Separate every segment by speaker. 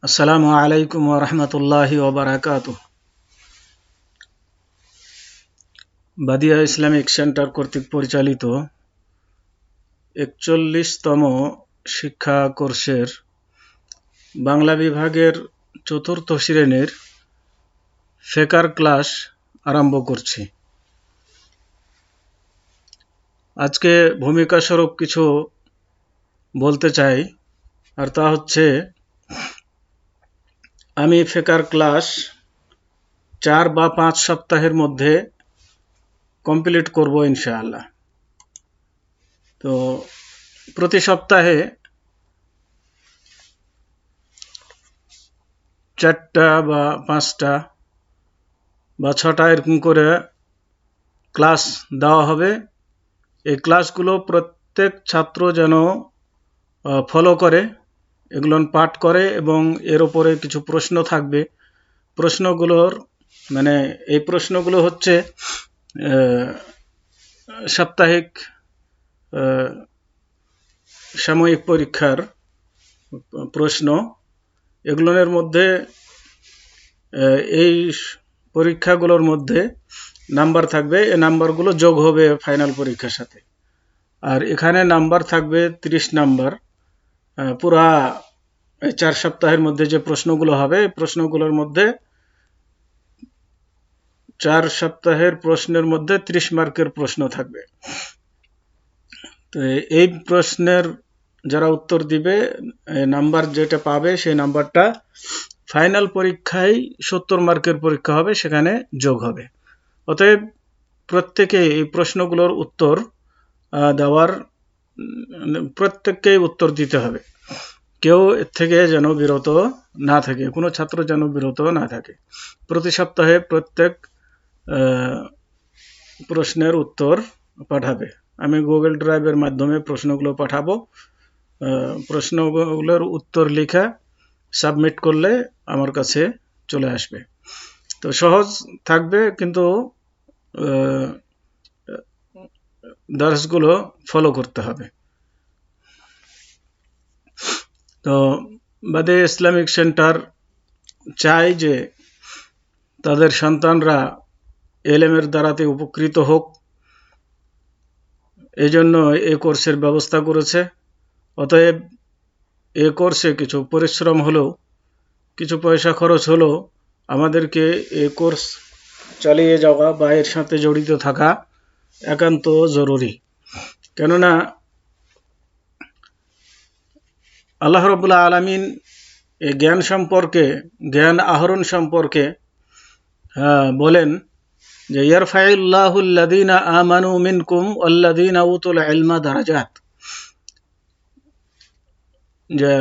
Speaker 1: আসসালামু আলাইকুম ওয়া রাহমাতুল্লাহি ওয়া বারাকাতুহু। বাদিয়া ইসলামিক সেন্টার কর্তৃক পরিচালিত ৪১তম শিক্ষা কোর্সের বাংলা বিভাগের চতুর্থ শ্রেণীর ফিকহ ক্লাস আরম্ভ করছি। আজকে ভূমিকা স্বরূপ কিছু বলতে চাই, আর তা হচ্ছে আমি ফিকহ ক্লাস ৪ বা ৫ সপ্তাহের মধ্যে কমপ্লিট করব ইনশাআল্লাহ। তো প্রতি সপ্তাহে ৪টা বা ৫টা বা ৬টা এরকম করে ক্লাস দেওয়া হবে। এই ক্লাসগুলো প্রত্যেক ছাত্র যেন ফলো করে, এগুলো পাঠ করে, এবং এর উপরে কিছু প্রশ্ন থাকবে। প্রশ্নগুলোর এই প্রশ্নগুলো হচ্ছে সাপ্তাহিক সাময়িক পরীক্ষার প্রশ্ন। এগুলোর মধ্যে এই পরীক্ষাগুলোর মধ্যে নাম্বার থাকবে, এই নাম্বারগুলো যোগ হবে ফাইনাল পরীক্ষার সাথে। আর এখানে নাম্বার থাকবে 30 নাম্বার। পুরা 4 সপ্তাহের মধ্যে যে প্রশ্নগুলো হবে, প্রশ্নগুলোর মধ্যে 4 সপ্তাহের প্রশ্নের মধ্যে 30 মার্কের প্রশ্ন থাকবে। তো এই প্রশ্নের যারা উত্তর দিবে, নাম্বার যেটা পাবে সেই নাম্বারটা ফাইনাল পরীক্ষায় 70 মার্কের পরীক্ষা হবে, সেখানে যোগ হবে। অতএব প্রত্যেকে এই প্রশ্নগুলোর উত্তর দেওয়ার প্রত্যেককেই উত্তর দিতে হবে। কেউ এর থেকে যেন বিরত না থাকে, কোনো ছাত্র যেন বিরত না থাকে। প্রতি সপ্তাহে প্রত্যেক প্রশ্নের উত্তর পাঠাবে। আমি গুগল ড্রাইভের মাধ্যমে প্রশ্নগুলো পাঠাবো। প্রশ্নগুলোর উত্তর লেখা সাবমিট করলে আমার কাছে চলে আসবে। তো সহজ থাকবে, কিন্তু দর্শগুলো ফলো করতে হবে। তো বাদিয়া ইসলামিক সেন্টার চাই যে তাদের সন্তানরা এলেমের দ্বারাতে উপকৃত হোক, এই জন্য এই কোর্সের ব্যবস্থা করেছে। অতএব এই কোর্সে কিছু পরিশ্রম হলেও, কিছু পয়সা খরচ হলেও আমাদেরকে এই কোর্স চালিয়ে যাওয়া বা এর সাথে জড়িত থাকা একান্ত জরুরি। কেননা আল্লাহ রাব্বুল আলামিন এই জ্ঞান আহরণ সম্পর্কে বলেন যে ইয়ারফাইল্লাহুল্লাযীনা আমানু মিনকুম ওয়াল্লাযীনা উতুল ইলমা দারাজাত, যে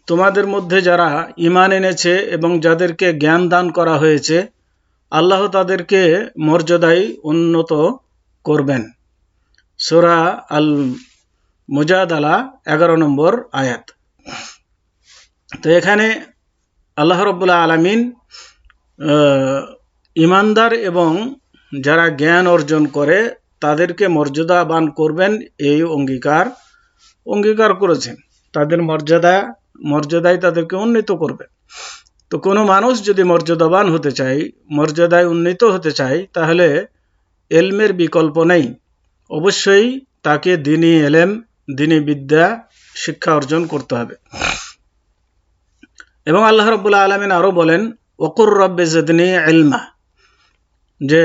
Speaker 1: তোমাদের মধ্যে যারা ঈমান এনেছে এবং যাদেরকে জ্ঞান দান করা হয়েছে, আল্লাহ তাদেরকে মর্যাদায় উন্নত করবেন। সূরা আল মুজাদালা 11 নম্বর আয়াত। তো এখানে আল্লাহ রাব্বুল আলামিন ঈমানদার এবং যারা জ্ঞান অর্জন করে তাদেরকে মর্যাদাবান করবেন, এই অঙ্গীকার করেছেন। তাদের মর্যাদায় তাদেরকে উন্নীত করবেন। তো কোনো মানুষ যদি মর্যাদাবান হতে চায়, মর্যাদায় উন্নীত হতে চায়, তাহলে এলমের বিকল্প নেই। অবশ্যই তাকে দ্বীনি এলেম, দ্বীনি বিদ্যা শিক্ষা অর্জন করতে হবে। এবং আল্লাহ রাব্বুল আলামিন আরো বলেন ওয়াকুর রাব্বি জিদনি ইলমা, যে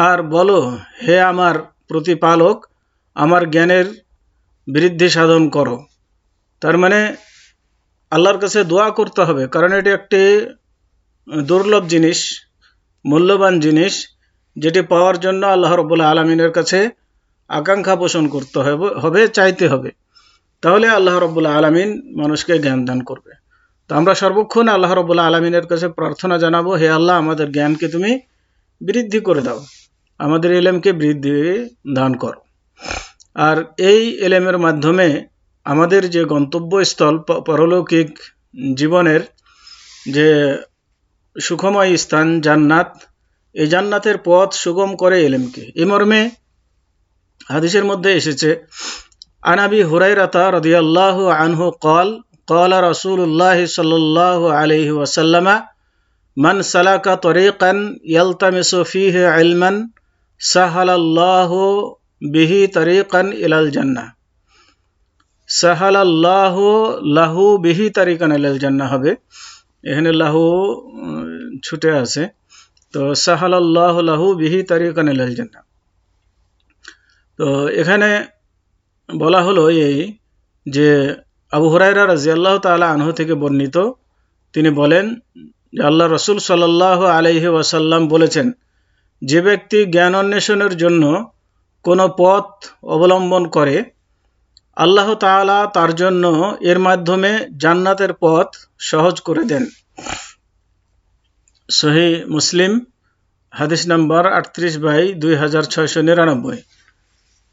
Speaker 1: আর বলো হে আমার প্রতিপালক, আমার জ্ঞানের বৃদ্ধি সাধন করো। তার মানে আল্লাহর কাছে দোয়া করতে হবে, কারণ এটি একটি দুর্লভ জিনিস, মূল্যবান জিনিস, যেটি পাওয়ার জন্য আল্লাহ রাব্বুল আলামিনের কাছে আকাঙ্ক্ষা পোষণ করতে হবে, চাইতে হবে। তাহলে আল্লাহ রাব্বুল আলামিন মানুষকে জ্ঞান দান করবে। তো আমরা সর্বক্ষণ আল্লাহ রাব্বুল আলামিনের কাছে প্রার্থনা জানাবো, হে আল্লাহ, আমাদের জ্ঞানকে তুমি বৃদ্ধি করে দাও, আমাদের এলেমকে বৃদ্ধি দান করো। আর এই এলেমের মাধ্যমে আমাদের যে গন্তব্যস্থল পরলৌকিক জীবনের যে সুখময় স্থান জান্নাত, এই জান্নাতের পথ সুগম করে এলেমকে। এই মর্মে হাদিসের মধ্যে এসেছে, আন আবি হুরায়রাতা রাদিয়াল্লাহু আনহু ক্বাল قال رسول الله صلى الله عليه وسلم من سلك طريقا يلتمس فيه علما سهل الله به طريقا إلى الجنة سهل الله له به طريقا إلى الجنة হবে এখানে লাহু ছুটে আছে তো সাহালাল্লাহু লাহু বিহি তারিকান ইলাল জান্নাহ তো এখানে বলা হলো এই যে আবু হুরায়রা রাদিয়াল্লাহু তাআলা আনহু থেকে বর্ণিত তিনি বলেন যে আল্লাহ রাসূল সাল্লাল্লাহু আলাইহি ওয়াসাল্লাম বলেছেন যে ব্যক্তি জ্ঞান অন্বেষণের জন্য কোনো পথ অবলম্বন করে আল্লাহ তাআলা তার জন্য এর মাধ্যমে জান্নাতের পথ সহজ করে দেন সহিহ মুসলিম হাদিস নাম্বার 38/2699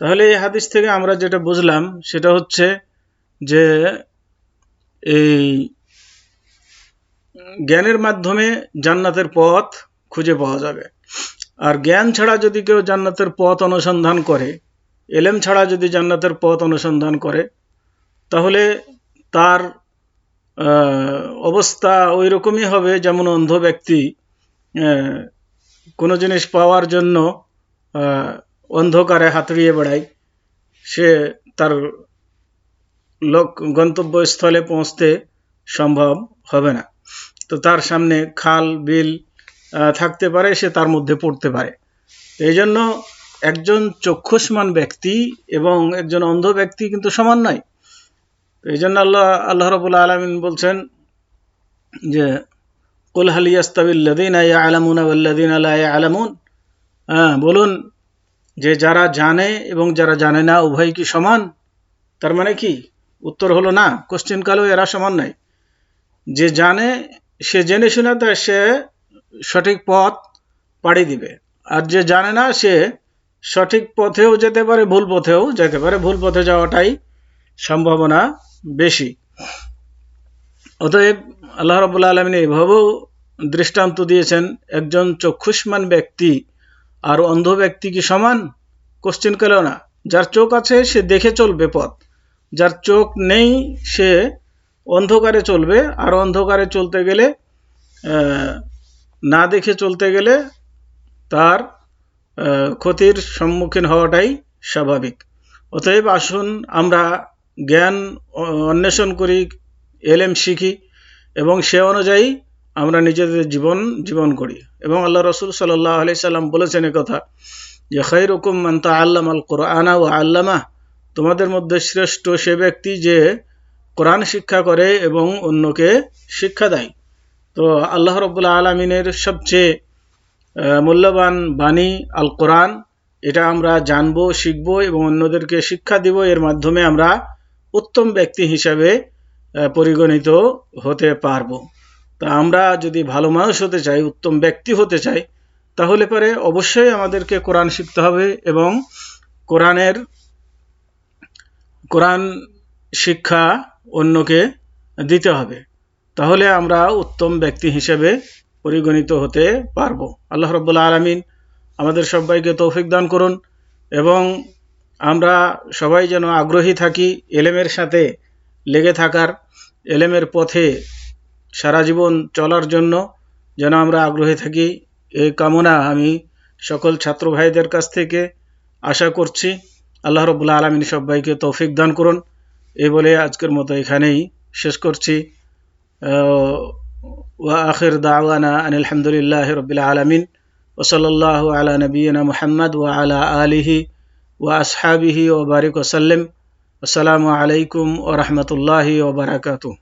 Speaker 1: তাহলে এই হাদিস থেকে আমরা যেটা বুঝলাম সেটা হচ্ছে যে এই জ্ঞানের মাধ্যমে জান্নাতের পথ খুঁজে পাওয়া যাবে আর জ্ঞান ছাড়া যদি কেউ জান্নাতের পথ অনুসন্ধান করে ইলম ছাড়া যদি জান্নাতের পথ অনুসন্ধান করে তাহলে তার অবস্থা ওই রকমই হবে যেমন অন্ধ ব্যক্তি কোনো জিনিস পাওয়ার জন্য অন্ধকারে হাতড়িয়ে বেড়ায় সে তার গন্তব্যস্থলে পৌঁছতে সম্ভব হবে না তো তার সামনে খাল বিল থাকতে পারে সে তার মধ্যে পড়তে পারে এই জন্য একজন চক্ষুষ্মান ব্যক্তি এবং একজন অন্ধ ব্যক্তি কিন্তু সমান নয় এই জন্য আল্লাহ রাব্বুল আলামিন বলছেন যে কুল হাল ইয়াস্তাবিল্লাযীনা ইয়ালামুনা ওয়াল্লাযীনা লা ইয়ালামুন বলুন যে যারা জানে এবং যারা জানে না উভয় কি সমান তার মানে কি উত্তর হলো না কোশ্চেন কালেও এরা সমান নয় যে জানে সে জেনে শুনে তা সে সঠিক পথ পাড়ি দিবে আর যে জানে না সে সঠিক পথেও যেতে পারে ভুল পথেও যেতে পারে ভুল পথে যাওয়াটাই সম্ভাবনা বেশি অতএব আল্লাহ রাব্বুল আলামিন এইভাবেও দৃষ্টান্ত দিয়েছেন একজন চক্ষুষ্মান ব্যক্তি আর অন্ধ ব্যক্তি কি সমান কোশ্চেন কালেও না যার চোখ আছে সে দেখে চলবে পথ যার চোখ নেই সে অন্ধকারে চলবে আর অন্ধকারে চলতে গেলে না দেখে চলতে গেলে তার ক্ষতির সম্মুখীন হওয়াটাই স্বাভাবিক অতএব আসুন আমরা জ্ঞান অন্বেষণ করি ইলম শিখি এবং সে অনুযায়ী আমরা নিজেদের জীবন করি এবং আল্লাহ রাসূল সাল্লাল্লাহু আলাইহি সাল্লাম বলেছেন এই কথা যে খায়রুকুম মান তাআল্লামাল কুরআনা ওয়া আল্লামা তোমাদের মধ্যে শ্রেষ্ঠ সে ব্যক্তি যে কোরআন শিক্ষা করে এবং অন্যকে শিক্ষা দেয় তো আল্লাহ রাব্বুল আলামিনের সবচেয়ে মূল্যবান বাণী আল কোরআন এটা আমরা জানবো শিখবো এবং অন্যদেরকে শিক্ষা দিব এর মাধ্যমে আমরা উত্তম ব্যক্তি হিসাবে পরিগণিত হতে পারবো তা আমরা যদি ভালো মানুষ হতে চাই উত্তম ব্যক্তি হতে চাই তাহলে পরে অবশ্যই আমাদেরকে কোরআন শিখতে হবে এবং কোরআন শিক্ষা অন্যকে দিতে হবে তাহলে আমরা উত্তম ব্যক্তি হিসেবে পরিগণিত হতে পারবো আল্লাহ রাব্বুল আলামিন আমাদের সবাইকে তৌফিক দান করুন এবং আমরা সবাই যেন আগ্রহী থাকি ইলমের সাথে লেগে থাকার ইলমের পথে সারা জীবন চলার জন্য যেন আমরা আগ্রহী থাকি এই কামনা আমি সকল ছাত্র ভাইদের কাছ থেকে আশা করছি আল্লাহ রাব্বুল আলামিন সবাইকে তৌফিক দান করুন এই বলে আজকের মতো এখানেই শেষ করছি ওয়া আখির দাওয়ানা আনিল হামদুলিল্লাহি রাব্বিল আলামিন ওয়া সাল্লাল্লাহু আলা নাবিয়িনা মুহাম্মদ ওয়া আলা আলিহি ওয়া আসহাবিহি ওয়া বারিক ওয়া সাল্লাম আসসালামু আলাইকুম ওয়া রাহমাতুল্লাহি ওয়া বারাকাতুহু